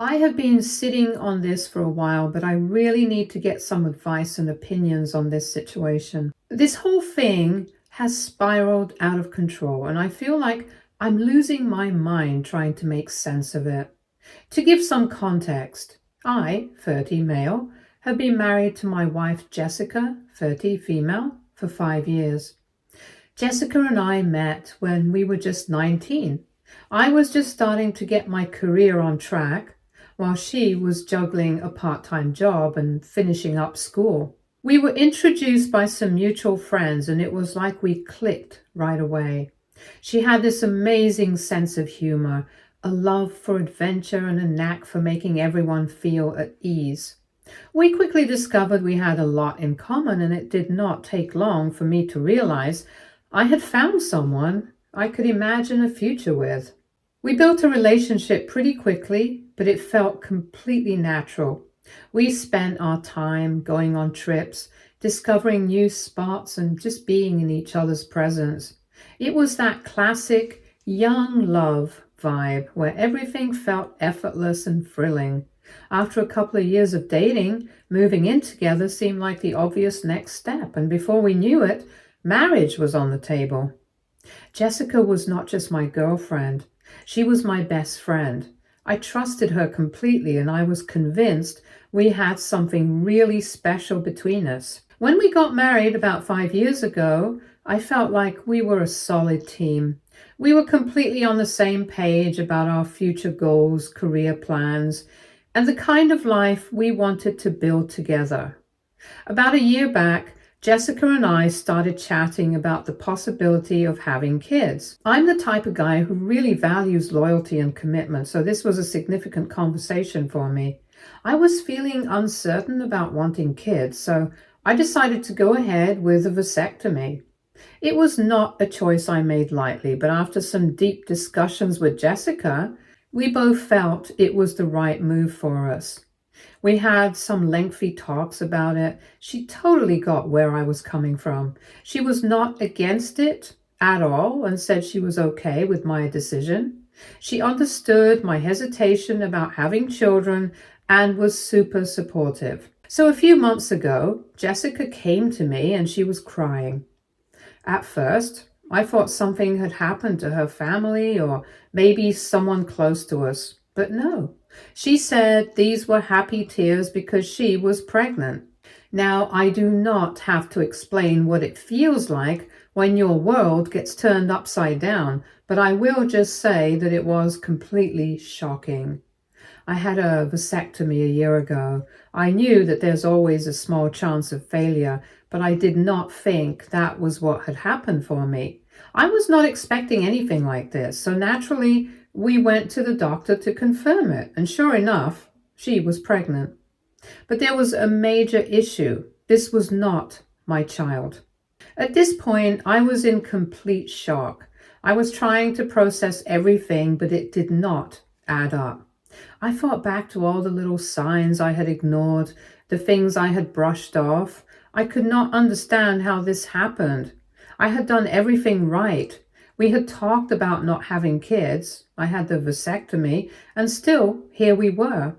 I have been sitting on this for a while, but I really need to get some advice and opinions on this situation. This whole thing has spiraled out of control, and I feel like I'm losing my mind trying to make sense of it. To give some context, I, 30 male, have been married to my wife Jessica, 30 female, for 5 years. Jessica and I met when we were just 19. I was just starting to get my career on track, while she was juggling a part-time job and finishing up school. We were introduced by some mutual friends, and it was like we clicked right away. She had this amazing sense of humor, a love for adventure, and a knack for making everyone feel at ease. We quickly discovered we had a lot in common, and it did not take long for me to realize I had found someone I could imagine a future with. We built a relationship pretty quickly, but it felt completely natural. We spent our time going on trips, discovering new spots, and just being in each other's presence. It was that classic young love vibe where everything felt effortless and thrilling. After a couple of years of dating, moving in together seemed like the obvious next step, and before we knew it, marriage was on the table. Jessica was not just my girlfriend, she was my best friend. I trusted her completely, and I was convinced we had something really special between us. When we got married about 5 years ago, I felt like we were a solid team. We were completely on the same page about our future goals, career plans, and the kind of life we wanted to build together. About a year back, Jessica and I started chatting about the possibility of having kids. I'm the type of guy who really values loyalty and commitment, so this was a significant conversation for me. I was feeling uncertain about wanting kids, so I decided to go ahead with a vasectomy. It was not a choice I made lightly, but after some deep discussions with Jessica, we both felt it was the right move for us. We had some lengthy talks about it. She totally got where I was coming from. She was not against it at all and said she was okay with my decision. She understood my hesitation about having children and was super supportive. So a few months ago, Jessica came to me and she was crying. At first, I thought something had happened to her family or maybe someone close to us, but no. She said these were happy tears because she was pregnant. Now, I do not have to explain what it feels like when your world gets turned upside down, but I will just say that it was completely shocking. I had a vasectomy a year ago. I knew that there's always a small chance of failure, but I did not think that was what had happened for me. I was not expecting anything like this, so naturally, we went to the doctor to confirm it, and sure enough, she was pregnant. But there was a major issue. This was not my child. At this point, I was in complete shock. I was trying to process everything, but it did not add up. I thought back to all the little signs I had ignored, the things I had brushed off. I could not understand how this happened. I had done everything right. We had talked about not having kids. I had the vasectomy, and still here we were.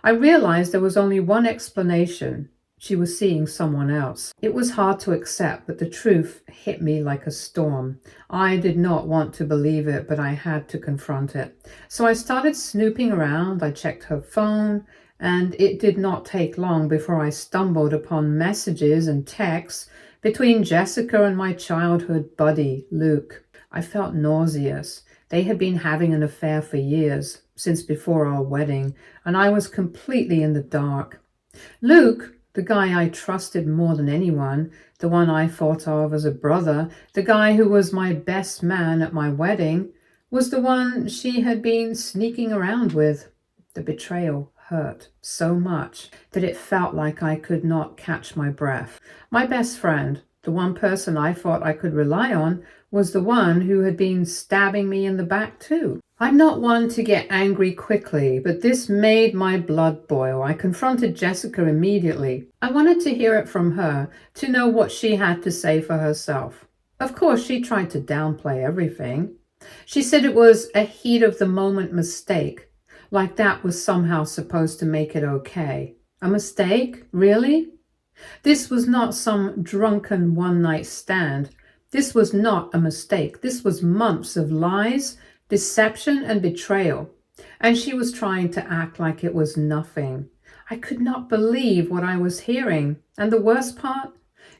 I realized there was only one explanation. She was seeing someone else. It was hard to accept, but the truth hit me like a storm. I did not want to believe it, but I had to confront it. So I started snooping around. I checked her phone, and it did not take long before I stumbled upon messages and texts between Jessica and my childhood buddy, Luke. I felt nauseous. They had been having an affair for years, since before our wedding, and I was completely in the dark. Luke, the guy I trusted more than anyone, the one I thought of as a brother, the guy who was my best man at my wedding, was the one she had been sneaking around with. The betrayal hurt so much that it felt like I could not catch my breath. My best friend, the one person I thought I could rely on, was the one who had been stabbing me in the back too. I'm not one to get angry quickly, but this made my blood boil. I confronted Jessica immediately. I wanted to hear it from her, to know what she had to say for herself. Of course, she tried to downplay everything. She said it was a heat of the moment mistake. like that was somehow supposed to make it okay. A mistake? Really? This was not some drunken one-night stand. This was not a mistake. This was months of lies, deception, and betrayal. And she was trying to act like it was nothing. I could not believe what I was hearing. And the worst part?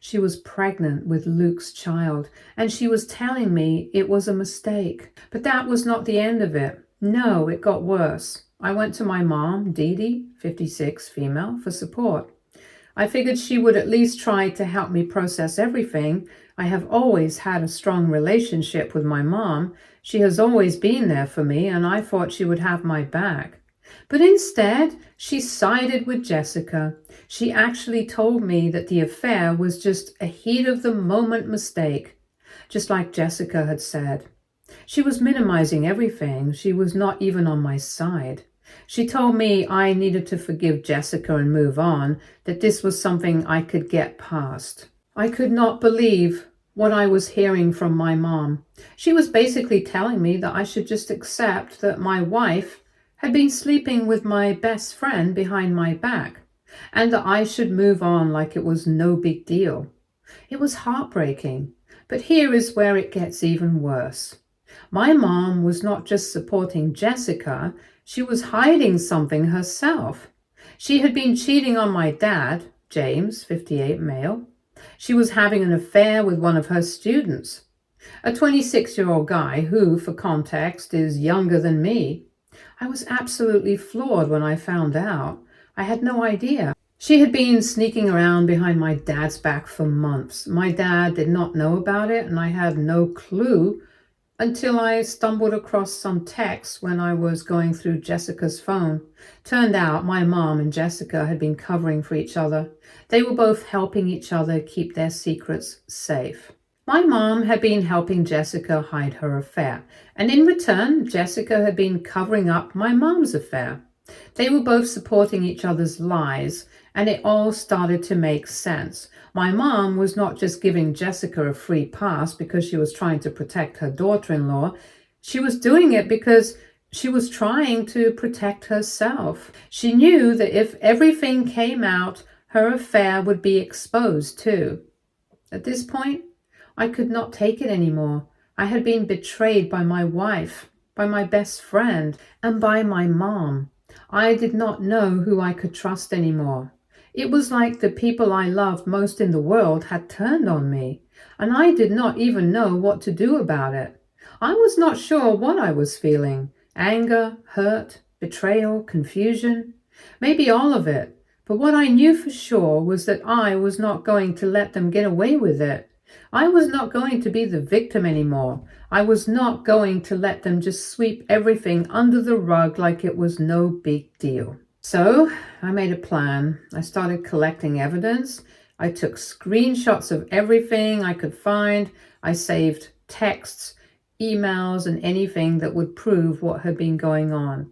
She was pregnant with Luke's child, and she was telling me it was a mistake. But that was not the end of it. No, it got worse. I went to my mom, Dee Dee, 56, female, for support. I figured she would at least try to help me process everything. I have always had a strong relationship with my mom. She has always been there for me, and I thought she would have my back. But instead, she sided with Jessica. She actually told me that the affair was just a heat-of-the-moment mistake, just like Jessica had said. She was minimizing everything. She was not even on my side. She told me I needed to forgive Jessica and move on, that this was something I could get past. I could not believe what I was hearing from my mom. She was basically telling me that I should just accept that my wife had been sleeping with my best friend behind my back, and that I should move on like it was no big deal. It was heartbreaking, but here is where it gets even worse. My mom was not just supporting Jessica, she was hiding something herself. She had been cheating on my dad, James, 58, male. She was having an affair with one of her students, a 26-year-old guy who, for context, is younger than me. I was absolutely floored when I found out. I had no idea. She had been sneaking around behind my dad's back for months. My dad did not know about it, and I had no clue until I stumbled across some texts when I was going through Jessica's phone. Turned out my mom and Jessica had been covering for each other. They were both helping each other keep their secrets safe. My mom had been helping Jessica hide her affair, and in return, Jessica had been covering up my mom's affair. They were both supporting each other's lies, and it all started to make sense. My mom was not just giving Jessica a free pass because she was trying to protect her daughter-in-law. She was doing it because she was trying to protect herself. She knew that if everything came out, her affair would be exposed too. At this point, I could not take it anymore. I had been betrayed by my wife, by my best friend, and by my mom. I did not know who I could trust anymore. It was like the people I loved most in the world had turned on me, and I did not even know what to do about it. I was not sure what I was feeling. Anger, hurt, betrayal, confusion, maybe all of it. But what I knew for sure was that I was not going to let them get away with it. I was not going to be the victim anymore. I was not going to let them just sweep everything under the rug like it was no big deal. So I made a plan. I started collecting evidence. I took screenshots of everything I could find. I saved texts, emails, and anything that would prove what had been going on.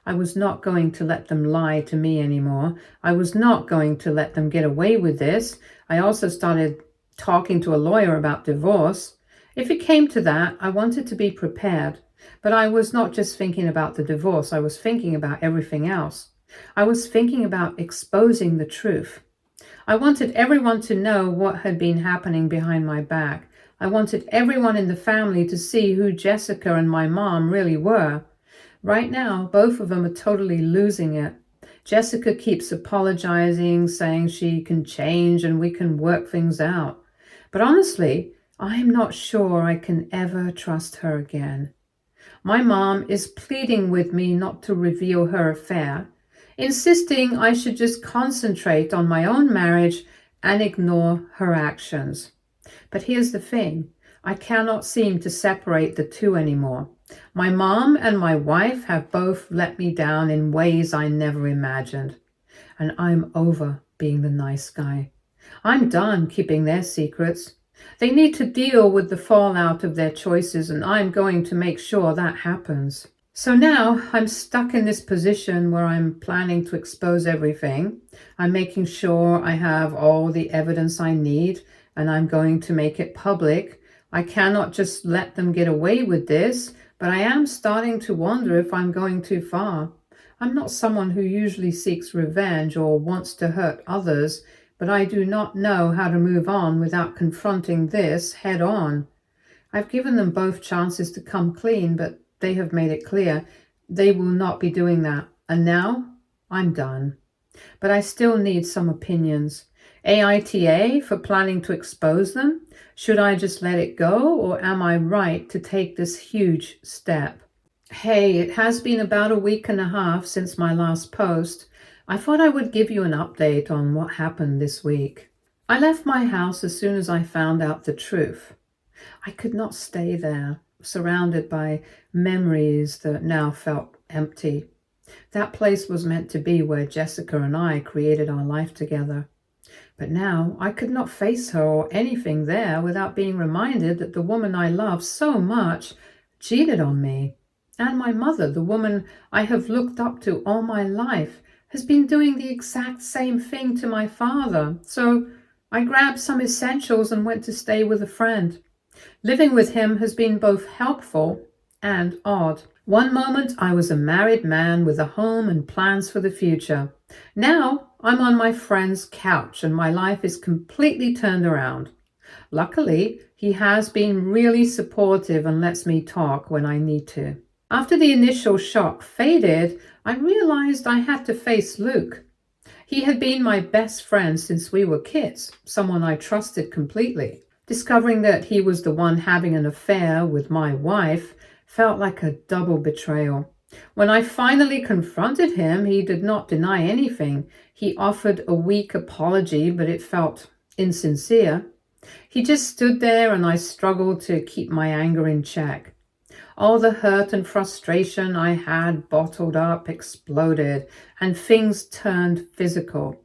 I was not going to let them lie to me anymore. I was not going to let them get away with this. I also started talking to a lawyer about divorce. If it came to that, I wanted to be prepared. But I was not just thinking about the divorce. I was thinking about everything else. I was thinking about exposing the truth. I wanted everyone to know what had been happening behind my back. I wanted everyone in the family to see who Jessica and my mom really were. Right now, both of them are totally losing it. Jessica keeps apologizing, saying she can change and we can work things out. But honestly, I am not sure I can ever trust her again. My mom is pleading with me not to reveal her affair, insisting I should just concentrate on my own marriage and ignore her actions. But here's the thing. I cannot seem to separate the two anymore. My mom and my wife have both let me down in ways I never imagined. And I'm over being the nice guy. I'm done keeping their secrets. They need to deal with the fallout of their choices, and I'm going to make sure that happens. So now I'm stuck in this position where I'm planning to expose everything. I'm making sure I have all the evidence I need, and I'm going to make it public. I cannot just let them get away with this, but I am starting to wonder if I'm going too far. I'm not someone who usually seeks revenge or wants to hurt others, but I do not know how to move on without confronting this head on. I've given them both chances to come clean, but they have made it clear they will not be doing that. And now I'm done. But I still need some opinions. AITA for planning to expose them? Should I just let it go, or am I right to take this huge step? Hey, it has been about a week and a half since my last post. I thought I would give you an update on what happened this week. I left my house as soon as I found out the truth. I could not stay there, surrounded by memories that now felt empty. That place was meant to be where Jessica and I created our life together. But now I could not face her or anything there without being reminded that the woman I love so much cheated on me. And my mother, the woman I have looked up to all my life, has been doing the exact same thing to my father. So I grabbed some essentials and went to stay with a friend. Living with him has been both helpful and odd. One moment I was a married man with a home and plans for the future. Now I'm on my friend's couch and my life is completely turned around. Luckily, he has been really supportive and lets me talk when I need to. After the initial shock faded, I realized I had to face Luke. He had been my best friend since we were kids, someone I trusted completely. Discovering that he was the one having an affair with my wife felt like a double betrayal. When I finally confronted him, he did not deny anything. He offered a weak apology, but it felt insincere. He just stood there and I struggled to keep my anger in check. All the hurt and frustration I had bottled up exploded, and things turned physical.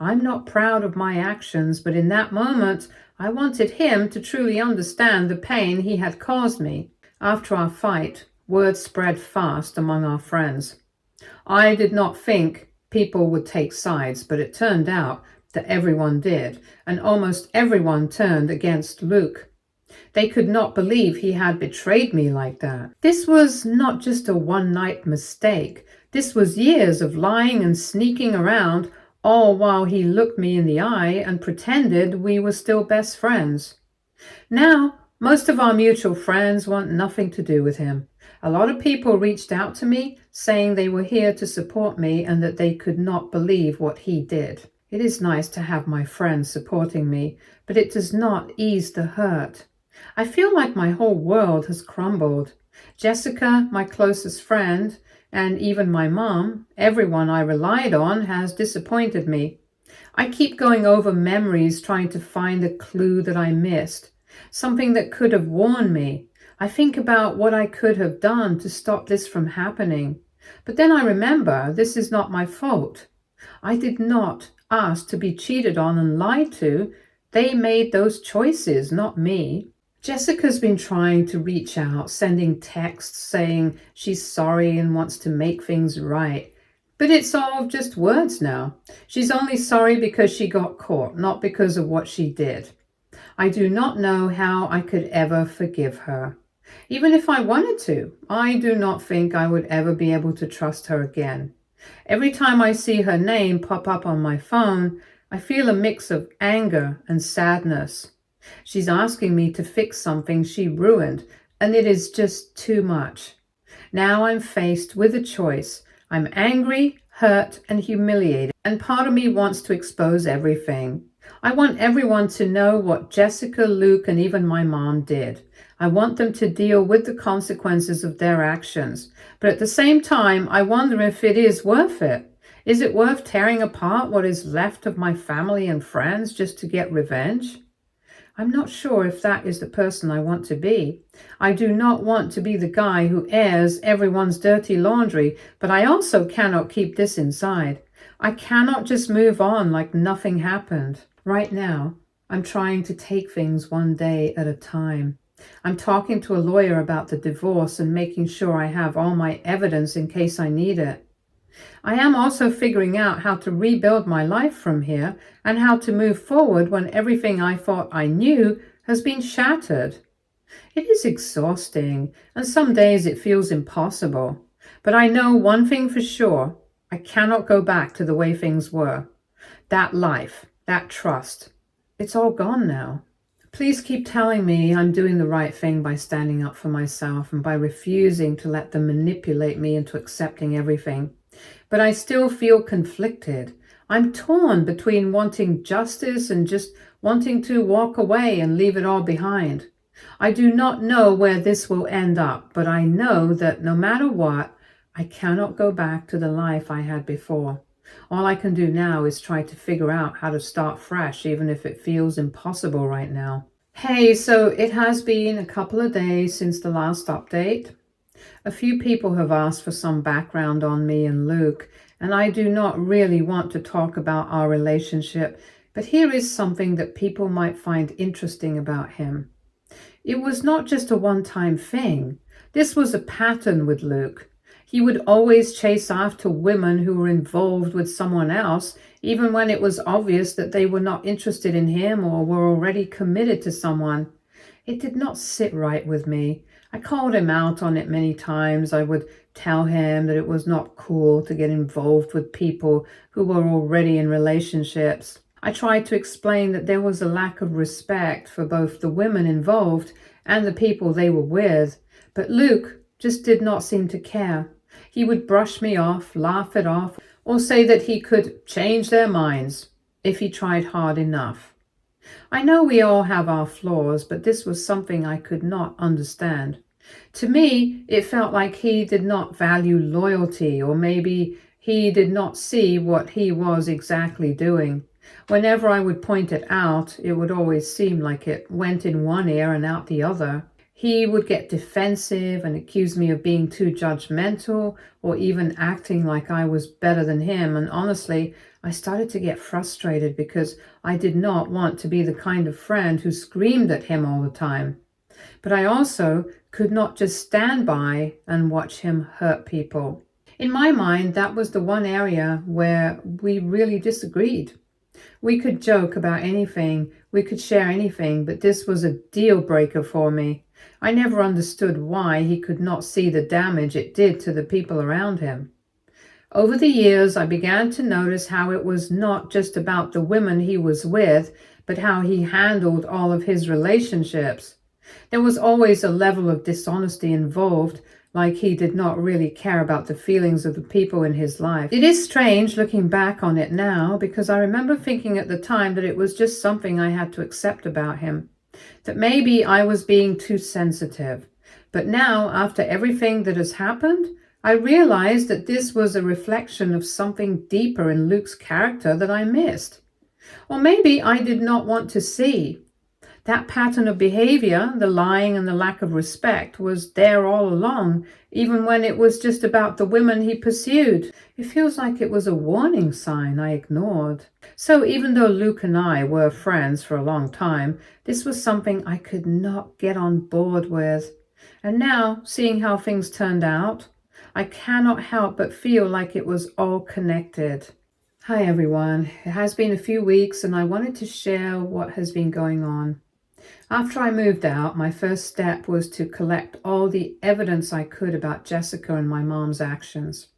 I'm not proud of my actions, but in that moment, I wanted him to truly understand the pain he had caused me. After our fight, word spread fast among our friends. I did not think people would take sides, but it turned out that everyone did, and almost everyone turned against Luke. They could not believe he had betrayed me like that. This was not just a one-night mistake. This was years of lying and sneaking around, all while he looked me in the eye and pretended we were still best friends. Now, most of our mutual friends want nothing to do with him. A lot of people reached out to me saying they were here to support me and that they could not believe what he did. It is nice to have my friends supporting me, but it does not ease the hurt. I feel like my whole world has crumbled. Jessica, my closest friend, and even my mom, everyone I relied on, has disappointed me. I keep going over memories trying to find a clue that I missed, something that could have warned me. I think about what I could have done to stop this from happening. But then I remember this is not my fault. I did not ask to be cheated on and lied to. They made those choices, not me. Jessica's been trying to reach out, sending texts saying she's sorry and wants to make things right. But it's all just words now. She's only sorry because she got caught, not because of what she did. I do not know how I could ever forgive her. Even if I wanted to, I do not think I would ever be able to trust her again. Every time I see her name pop up on my phone, I feel a mix of anger and sadness. She's asking me to fix something she ruined, and it is just too much. Now I'm faced with a choice. I'm angry, hurt, and humiliated, and part of me wants to expose everything. I want everyone to know what Jessica, Luke, and even my mom did. I want them to deal with the consequences of their actions. But at the same time, I wonder if it is worth it. Is it worth tearing apart what is left of my family and friends just to get revenge? I'm not sure if that is the person I want to be. I do not want to be the guy who airs everyone's dirty laundry, but I also cannot keep this inside. I cannot just move on like nothing happened. Right now, I'm trying to take things one day at a time. I'm talking to a lawyer about the divorce and making sure I have all my evidence in case I need it. I am also figuring out how to rebuild my life from here and how to move forward when everything I thought I knew has been shattered. It is exhausting, and some days it feels impossible. But I know one thing for sure. I cannot go back to the way things were. That life, that trust, it's all gone now. Please keep telling me I'm doing the right thing by standing up for myself and by refusing to let them manipulate me into accepting everything. But I still feel conflicted. I'm torn between wanting justice and just wanting to walk away and leave it all behind. I do not know where this will end up, but I know that no matter what, I cannot go back to the life I had before. All I can do now is try to figure out how to start fresh, even if it feels impossible right now. Hey, so it has been a couple of days since the last update. A few people have asked for some background on me and Luke, and I do not really want to talk about our relationship, but here is something that people might find interesting about him. It was not just a one-time thing. This was a pattern with Luke. He would always chase after women who were involved with someone else, even when it was obvious that they were not interested in him or were already committed to someone. It did not sit right with me. I called him out on it many times. I would tell him that it was not cool to get involved with people who were already in relationships. I tried to explain that there was a lack of respect for both the women involved and the people they were with, but Luke just did not seem to care. He would brush me off, laugh it off, or say that he could change their minds if he tried hard enough. I know we all have our flaws, but this was something I could not understand. To me, it felt like he did not value loyalty, or maybe he did not see what he was exactly doing. Whenever I would point it out, it would always seem like it went in one ear and out the other. He would get defensive and accuse me of being too judgmental or even acting like I was better than him. And honestly, I started to get frustrated because I did not want to be the kind of friend who screamed at him all the time. But I also could not just stand by and watch him hurt people. In my mind, that was the one area where we really disagreed. We could joke about anything, we could share anything, but this was a deal breaker for me. I never understood why he could not see the damage it did to the people around him. Over the years, I began to notice how it was not just about the women he was with, but how he handled all of his relationships. There was always a level of dishonesty involved, like he did not really care about the feelings of the people in his life. It is strange looking back on it now, because I remember thinking at the time that it was just something I had to accept about him, that maybe I was being too sensitive. But now, after everything that has happened, I realized that this was a reflection of something deeper in Luke's character that I missed. Or maybe I did not want to see. That pattern of behavior, the lying and the lack of respect, was there all along, even when it was just about the women he pursued. It feels like it was a warning sign I ignored. So even though Luke and I were friends for a long time, this was something I could not get on board with. And now, seeing how things turned out, I cannot help but feel like it was all connected. Hi everyone, it has been a few weeks and I wanted to share what has been going on. After I moved out, my first step was to collect all the evidence I could about Jessica and my mom's actions.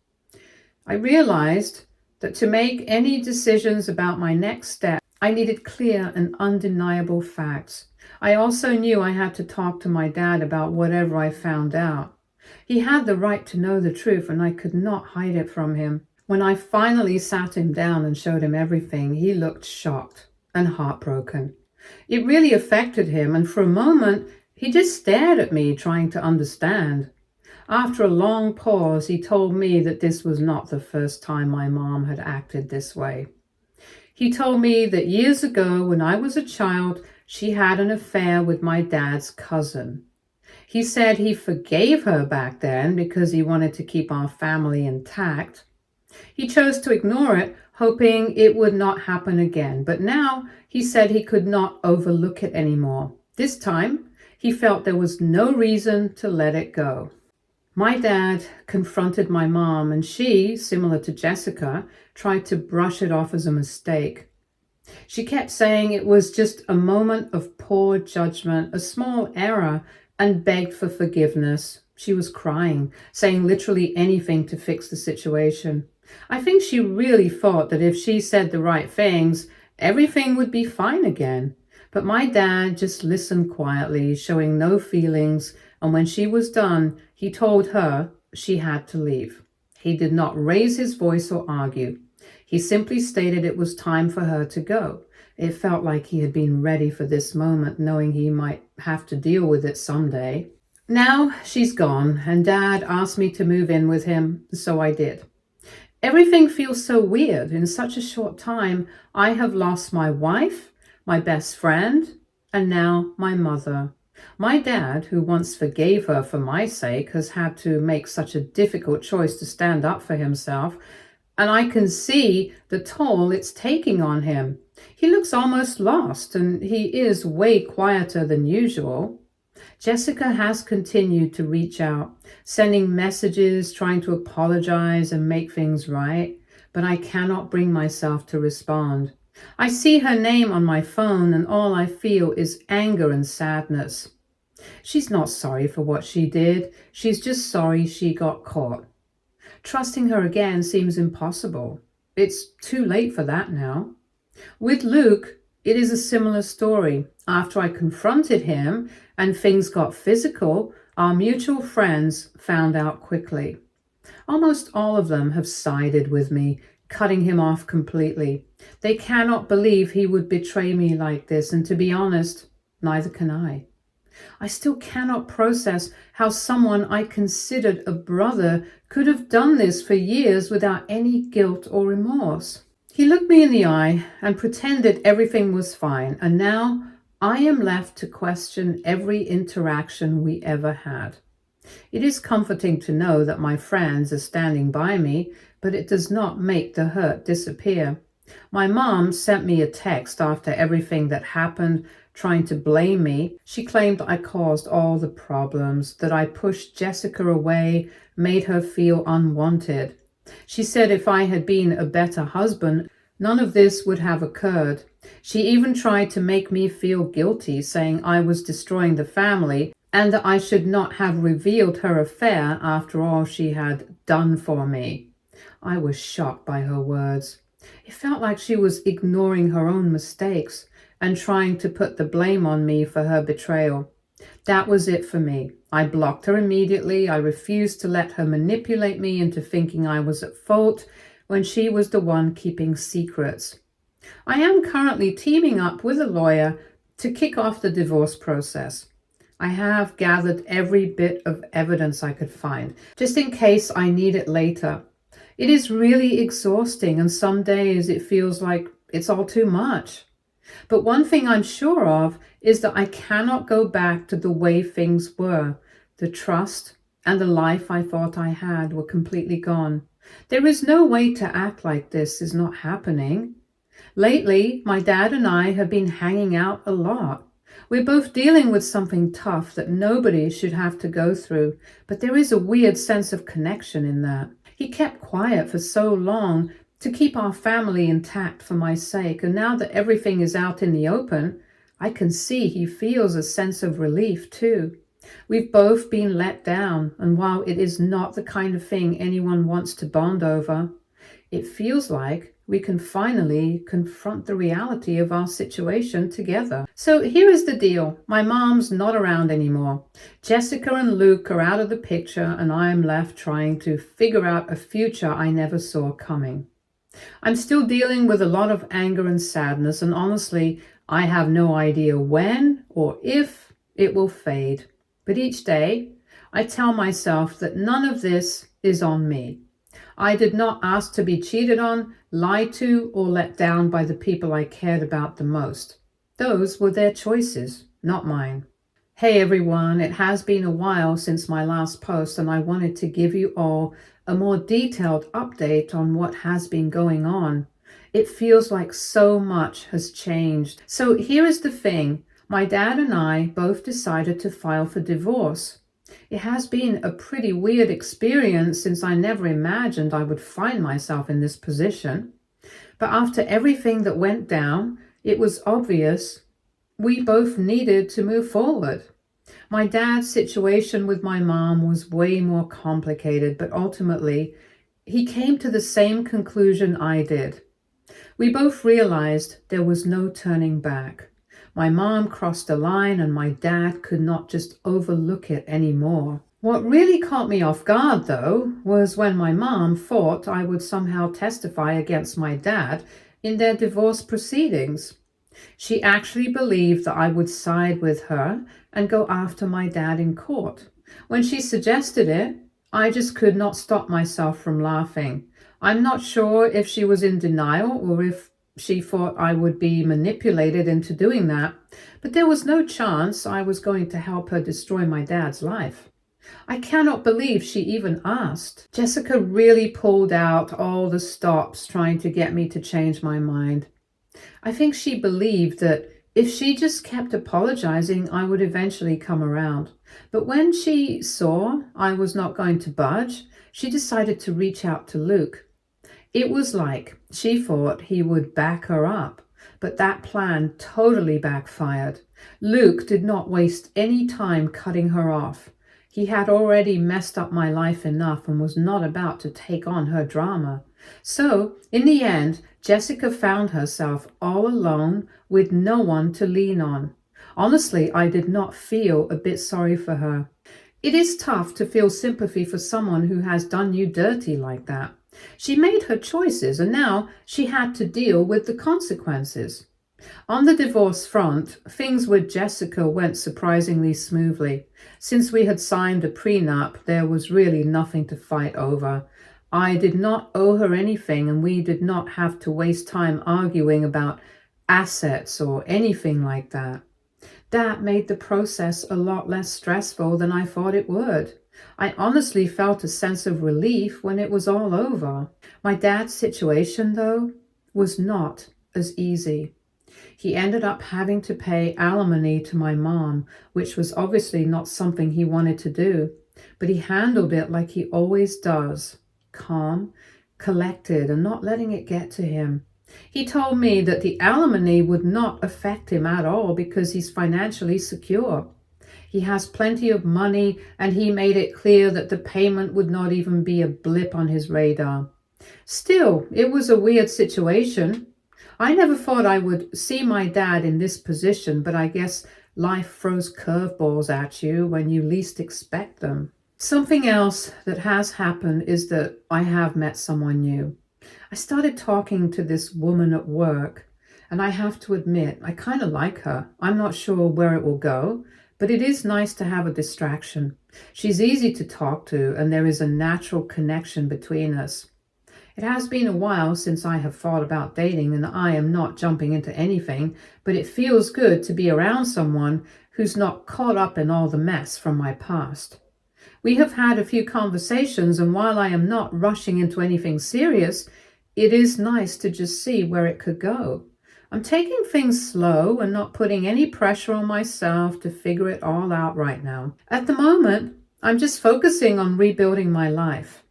I realized that to make any decisions about my next step, I needed clear and undeniable facts. I also knew I had to talk to my dad about whatever I found out. He had the right to know the truth, and I could not hide it from him. When I finally sat him down and showed him everything, he looked shocked and heartbroken. It really affected him, and for a moment, he just stared at me, trying to understand. After a long pause, he told me that this was not the first time my mom had acted this way. He told me that years ago, when I was a child, she had an affair with my dad's cousin. He said he forgave her back then because he wanted to keep our family intact. He chose to ignore it, hoping it would not happen again. But now he said he could not overlook it anymore. This time, he felt there was no reason to let it go. My dad confronted my mom, and she, similar to Jessica, tried to brush it off as a mistake. She kept saying it was just a moment of poor judgment, a small error, and begged for forgiveness. She was crying, saying literally anything to fix the situation. I think she really thought that if she said the right things, everything would be fine again. But my dad just listened quietly, showing no feelings, and when she was done, he told her she had to leave. He did not raise his voice or argue. He simply stated it was time for her to go. It felt like he had been ready for this moment, knowing he might have to deal with it someday. Now she's gone, and Dad asked me to move in with him, so I did. Everything feels so weird. In such a short time, I have lost my wife, my best friend, and now my mother. My dad, who once forgave her for my sake, has had to make such a difficult choice to stand up for himself, and I can see the toll it's taking on him. He looks almost lost, and he is way quieter than usual. Jessica has continued to reach out, sending messages, trying to apologize and make things right, but I cannot bring myself to respond. I see her name on my phone, and all I feel is anger and sadness. She's not sorry for what she did. She's just sorry she got caught. Trusting her again seems impossible. It's too late for that now. With Luke, it is a similar story. After I confronted him and things got physical, our mutual friends found out quickly. Almost all of them have sided with me, cutting him off completely. They cannot believe he would betray me like this, and to be honest, neither can I. I still cannot process how someone I considered a brother could have done this for years without any guilt or remorse. He looked me in the eye and pretended everything was fine, and now I am left to question every interaction we ever had. It is comforting to know that my friends are standing by me, but it does not make the hurt disappear. My mom sent me a text after everything that happened, trying to blame me. She claimed I caused all the problems, that I pushed Jessica away, made her feel unwanted. She said if I had been a better husband, none of this would have occurred. She even tried to make me feel guilty, saying I was destroying the family and that I should not have revealed her affair after all she had done for me. I was shocked by her words. It felt like she was ignoring her own mistakes and trying to put the blame on me for her betrayal. That was it for me. I blocked her immediately. I refused to let her manipulate me into thinking I was at fault when she was the one keeping secrets. I am currently teaming up with a lawyer to kick off the divorce process. I have gathered every bit of evidence I could find, just in case I need it later. It is really exhausting, and some days it feels like it's all too much. But one thing I'm sure of is that I cannot go back to the way things were. The trust and the life I thought I had were completely gone. There is no way to act like this is not happening. Lately, my dad and I have been hanging out a lot. We're both dealing with something tough that nobody should have to go through, but there is a weird sense of connection in that. He kept quiet for so long to keep our family intact for my sake, and now that everything is out in the open, I can see he feels a sense of relief too. We've both been let down, and while it is not the kind of thing anyone wants to bond over, it feels like we can finally confront the reality of our situation together. So here is the deal. My mom's not around anymore. Jessica and Luke are out of the picture, and I am left trying to figure out a future I never saw coming. I'm still dealing with a lot of anger and sadness, and honestly, I have no idea when or if it will fade. But each day, I tell myself that none of this is on me. I did not ask to be cheated on, lied to, or let down by the people I cared about the most. Those were their choices, not mine. Hey everyone, it has been a while since my last post, and I wanted to give you all a more detailed update on what has been going on. It feels like so much has changed. So here is the thing. My dad and I both decided to file for divorce. It has been a pretty weird experience since I never imagined I would find myself in this position. But after everything that went down, it was obvious we both needed to move forward. My dad's situation with my mom was way more complicated, but ultimately he came to the same conclusion I did. We both realized there was no turning back. My mom crossed a line and my dad could not just overlook it anymore. What really caught me off guard, though, was when my mom thought I would somehow testify against my dad in their divorce proceedings. She actually believed that I would side with her and go after my dad in court. When she suggested it, I just could not stop myself from laughing. I'm not sure if she was in denial or if she thought I would be manipulated into doing that, but there was no chance I was going to help her destroy my dad's life. I cannot believe she even asked. Jessica really pulled out all the stops trying to get me to change my mind. I think she believed that if she just kept apologizing, I would eventually come around. But when she saw I was not going to budge, she decided to reach out to Luke. It was like she thought he would back her up, but that plan totally backfired. Luke did not waste any time cutting her off. He had already messed up my life enough and was not about to take on her drama. So, in the end, Jessica found herself all alone with no one to lean on. Honestly, I did not feel a bit sorry for her. It is tough to feel sympathy for someone who has done you dirty like that. She made her choices and now she had to deal with the consequences. On the divorce front, things with Jessica went surprisingly smoothly. Since we had signed a prenup, there was really nothing to fight over. I did not owe her anything, and we did not have to waste time arguing about assets or anything like that. That made the process a lot less stressful than I thought it would. I honestly felt a sense of relief when it was all over. My dad's situation, though, was not as easy. He ended up having to pay alimony to my mom, which was obviously not something he wanted to do, but he handled it like he always does, calm, collected, and not letting it get to him. He told me that the alimony would not affect him at all because he's financially secure. He has plenty of money, and he made it clear that the payment would not even be a blip on his radar. Still, it was a weird situation. I never thought I would see my dad in this position, but I guess life throws curveballs at you when you least expect them. Something else that has happened is that I have met someone new. I started talking to this woman at work, and I have to admit, I kind of like her. I'm not sure where it will go, but it is nice to have a distraction. She's easy to talk to, and there is a natural connection between us. It has been a while since I have thought about dating, and I am not jumping into anything, but it feels good to be around someone who's not caught up in all the mess from my past. We have had a few conversations, and while I am not rushing into anything serious, it is nice to just see where it could go. I'm taking things slow and not putting any pressure on myself to figure it all out right now. At the moment, I'm just focusing on rebuilding my life.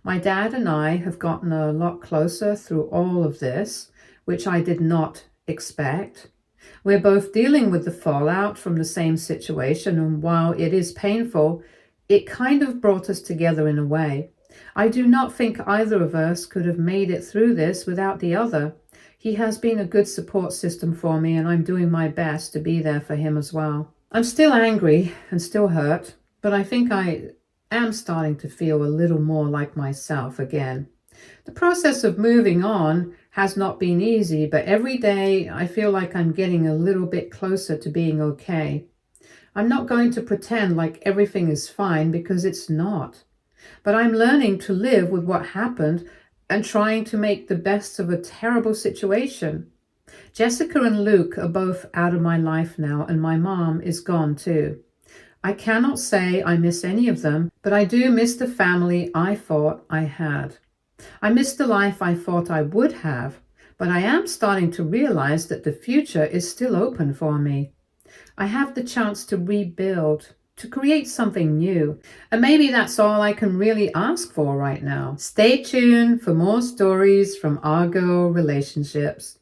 My dad and I have gotten a lot closer through all of this, which I did not expect. We're both dealing with the fallout from the same situation, and while it is painful, it kind of brought us together in a way. I do not think either of us could have made it through this without the other. He has been a good support system for me, and I'm doing my best to be there for him as well. I'm still angry and still hurt, but I think I am starting to feel a little more like myself again. The process of moving on has not been easy, but every day I feel like I'm getting a little bit closer to being okay. I'm not going to pretend like everything is fine because it's not. But I'm learning to live with what happened and trying to make the best of a terrible situation. Jessica and Luke are both out of my life now, and my mom is gone too. I cannot say I miss any of them, but I do miss the family I thought I had. I miss the life I thought I would have, but I am starting to realize that the future is still open for me. I have the chance to rebuild, to create something new, and maybe that's all I can really ask for right now. Stay tuned for more stories from our girl relationships.